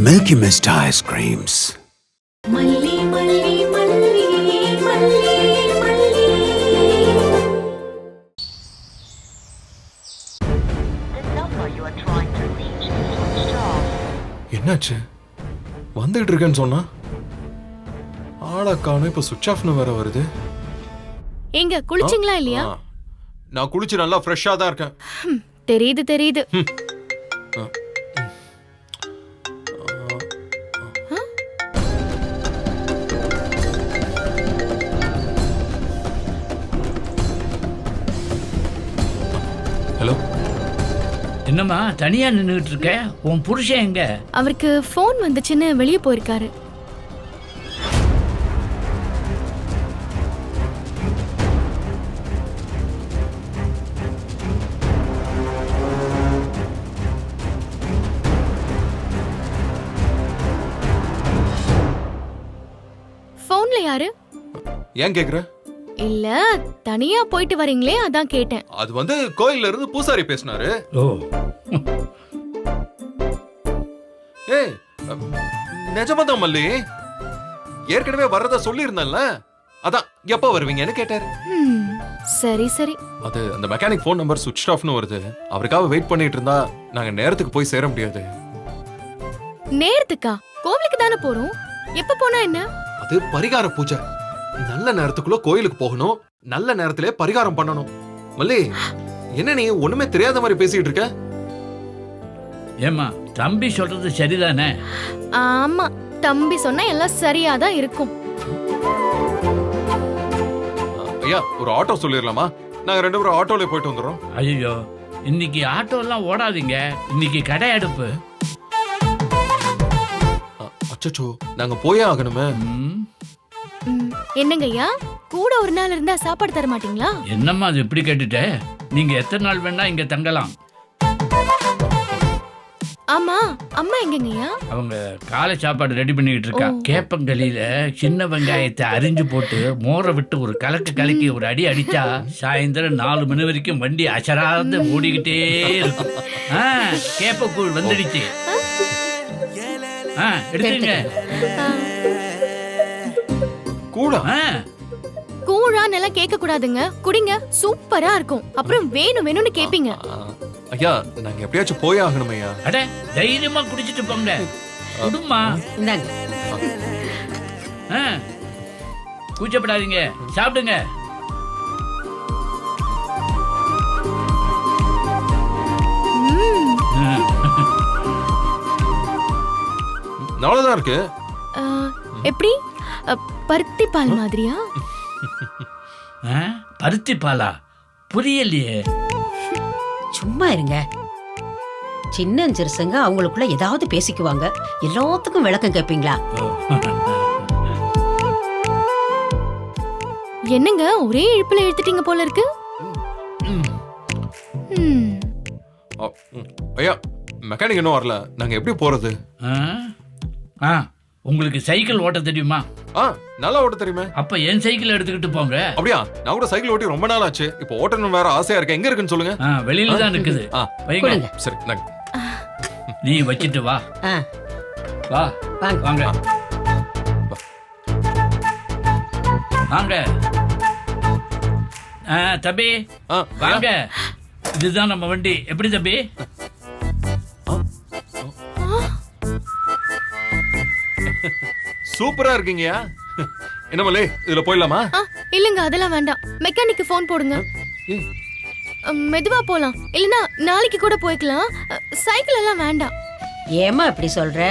Milky Mist ice creams. மல்லி மல்லி மல்லி மல்லி மல்லி. என்னாச்சு? வந்துகிட்டு இருக்கேன்னு சொன்னா ஆளக்கான இப்ப சுவிட்ச் ஆஃப்னு வேற வருது. எங்க குளிச்சிங்களா இல்லையா? நான் குளிச்சு நல்லா ஃப்ரெஷ்ஷா தான் இருக்கேன். தெரியுது தெரியுது. ஹலோ, என்னம்மா தனியா நின்றுட்டு இருக்க? உன் புருஷன் எங்க? அவருக்கு ஃபோன் வந்துச்சுன்னு வெளியே போயிருக்காரு. ஃபோன்ல யாரு? ஏன் கேக்குற? இல்ல தனியா போயிட்டு வரீங்களே அதான் கேட்டேன். அது வந்து கோயில்ல இருந்து பூசாரி பேசினாரு. ஓ, ஏய், நிஜமாதான் மல்லி, ஏற்கனவே வர்றதா சொல்லி இருந்தேன்ல, அதான் எப்ப வருவீங்கன்னு கேட்டாரு. சரி சரி. அது அந்த மெக்கானிக் ஃபோன் நம்பர் சுவிட்ச் ஆஃப்னு வருது. அவருக்காக வெயிட் பண்ணிட்டு இருந்தா நாங்க நேரத்துக்கு போய் சேர முடியாது. நேரத்துக்கா? கோவிலுக்கு தானே போறோம். எப்ப போனா என்ன? அது பரிகார பூஜை. நல்ல நேரத்துக்குள்ள கோயிலுக்கு போகணும், நல்ல நேரத்திலே பரிகாரம் பண்ணணும். மல்லி, என்ன நீ ஒண்ணுமே தெரியாத மாதிரி பேசிட்டு இருக்க? ஏம்மா தம்பி சொல்றது சரிதானே? ஆமா, தம்பி சொன்னா எல்லாம் சரியாதான் இருக்கும். ஐயா, ஒரு ஆட்டோ சொல்லிடலாமா? நாங்க ரெண்டு பேரும் ஆட்டோல போயிட்டு வந்துடுறோம். ஐயோ, இன்னைக்கு ஆட்டோ எல்லாம் ஓடாதீங்க, இன்னைக்கு கடை அடுப்பு. அச்சச்சோ, நாங்க போயே ஆகணுமே. என்னங்க ஐயா, கூட ஒரு நாள் இருந்தா சாப்பாடு தர மாட்டீங்களா? என்னம்மா அது இப்படி கேட்டுட்ட? நீங்க எத்தனை நாள் வேணா இங்க தங்கலாம். ஆமா, அம்மா எங்கங்கய்யா? அவங்க காலை சாப்பாடு ரெடி பண்ணிக்கிட்டு இருக்கா. கேப்பங்களில சின்ன வெங்காயத்தை அரிஞ்சு போட்டு மோரை விட்டு ஒரு கலக்கு கலக்கி ஒரு அடி அடிச்சா சாயந்தரம் 4 மணி வரைக்கும் வண்டி அசராத ஓடிக்கிட்டே இருக்கும். கேப்பக்கூழ் வந்துடுச்சு. எடுத்துங்க. கூட கூழான்னு எல்லாம் கேட்க கூடாதுங்க, குடிங்க, சூப்பரா இருக்கும். அப்புறம் வேணும் வேணும்னு கேப்பீங்க. ஐயா, நாங்க எப்படியாச்சும் போயே ஆகணும் ஐயா. அட, தைரியமா குடிச்சிட்டு போங்க. குடுமா, இந்தாங்க. கூச்சப்படாதீங்க, சாப்பிடுங்க. நல்லாதான் இருக்கு. எப்படி? பருத்தி பால் மாதிரியா? பருத்தி பாலா? புரியலையே. சும்மா இருங்க. சின்ன சிறுசங்க அவங்களுக்குள்ள ஏதாவது பேசிக்குவாங்க, எல்லாத்துக்கும் விளக்கம் கேட்பீங்களா? என்னங்க ஒரே இழுப்புல எடுத்துட்டீங்க போல இருக்கு. ஐயா, மெக்கானிக் இன்னும் வரல, நாங்க எப்படி போறது? உங்களுக்கு சைக்கிள் ஓட்ட தெரியுமா? நல்லா ஓட்ட தெரியுமே. அப்ப என் சைக்கிள் எடுத்துக்கிட்டு போங்க. அப்படியா? நான் கூட சைக்கிள் ஓட்டி ரொம்ப நாள் ஆச்சு. இப்போ ஓட்டணும் வேற ஆசையா இருக்கு. எங்க இருக்குன்னு சொல்லுங்க. வெளியில தான் இருக்குது. வைங்க. சரி, நாங்க நீ வச்சிட்டு வா. வா, வாங்க. வாங்க வாங்க. தம்பி வாங்க. இதுதான் நம்ம வண்டி. எப்படி தம்பி? சூப்பரா இருக்கீங்கயா. என்ன மலே, இதுல போயிடலாமா? இல்லங்க, அதெல்லாம் வேண்டாம். மெக்கானிக்கு ஃபோன் போடுங்க. மெதுவா போலாம், இல்லனா நாளைக்கு கூட போய்க்கலாம். சைக்கிள் எல்லாம் வேண்டாம். ஏமா இப்படி சொல்ற?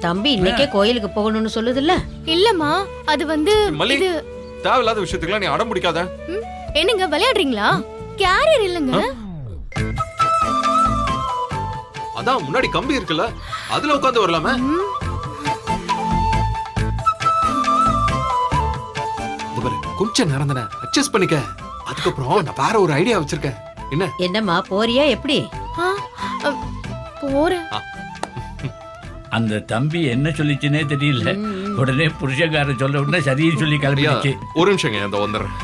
தம்பி இன்னைக்கே கோயிலுக்கு போகணும்னு சொல்லுதுல்ல? இல்லம்மா, அது வந்து இது தேவையில்லாத விஷயத்துக்குலாம் நீ அடம் பிடிக்காத. என்னங்க விளையாடுறீங்களா? கேரியர் இல்லங்க. அதான் முன்னாடி கம்பி இருக்குல்ல, அதுல உட்கார்ந்து வரலாமே. கொஞ்சம் நேரம் தானே, அட்ஜஸ்ட் பண்ணிக்க. அதுக்கப்புறம் நான் வேற ஒரு ஐடியா வச்சிருக்கேன். என்ன? என்னம்மா போறியா? எப்படி போறேன். அந்த தம்பி என்ன சொல்லிச்சுன்னே தெரியல. உடனே புருஷக்கார சொல்ல உடனே சரின்னு சொல்லி கிளம்பிடுச்சு. ஒரு நிமிஷங்க, அந்த வந்துடுறேன்.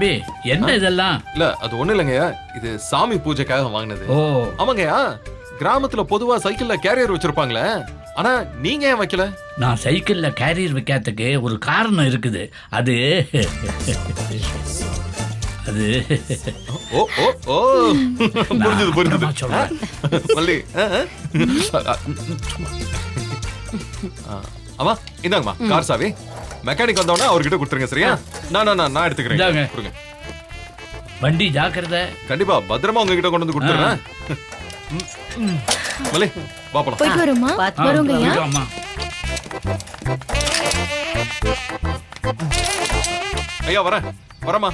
தம்பி என்ன இதெல்லாம்? இல்ல அது ஒண்ணு இல்லைங்கய்யா, இது சாமி பூஜைக்காக வாங்கினது. ஓ ஆமாங்கய்யா, கிராமத்துல பொதுவா சைக்கிள்ல கேரியர் வச்சிருப்பாங்களே, ஆனா நீங்க ஏன் வைக்கல? நான் சைக்கிள்ல கேரியர் வைக்காததுக்கு ஒரு காரணம் இருக்குது. அது அது ஓ ஓ ஓ புரிஞ்சுது புரிஞ்சுது. அப்புறமா சொல்றேன். மல்லி ஆமா இந்தாங்கம்மா கார் சாவி. மெக்கானிக் வந்தோடனே அவர்கிட்ட கொடுத்துருங்க, சரியா? நான் எடுத்துக்கிறேன். இந்தாங்க. கொடுங்க. வண்டி ஜாக்கிரதை. கண்டிப்பா பத்திரமா உங்ககிட்ட கொண்டு வந்து கொடுத்துறேன். மல்லி வா போலாம். போயிட்டு வரோமா? பார்த்து வரோங்கய்யா. போயிட்டு வாம்மா. ஐயா வரமா.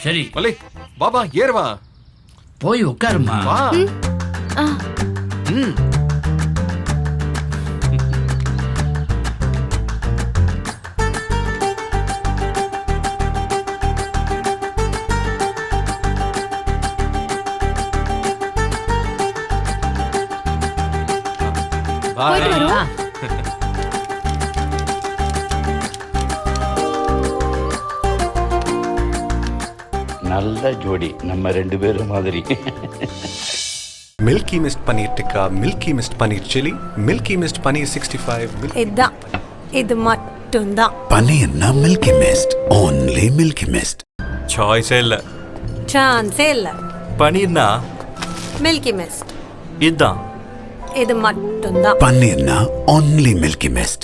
சரி மல்லி பாபா ஏறுவா. போய் உட்காருமா. வா. ஆ, ம். போயிட்டு Bye. வரோம். நல்ல ஜோடி நம்ம 2 பேரும் மாதிரி. Milky Mist Paneer Tikka, Milky Mist Paneer Chili, Milky Mist Paneer 65. இதுதான் இது மட்டும்தான் Paneer na Milky Mist. Only Milky Mist. சாய்ஸே இல்லை. சான்ஸே இல்லை. பன்னீர்னா மில்கி மிஸ்ட் இதுதான். இது மட்டும்தான். Paneer na only Milky Mist.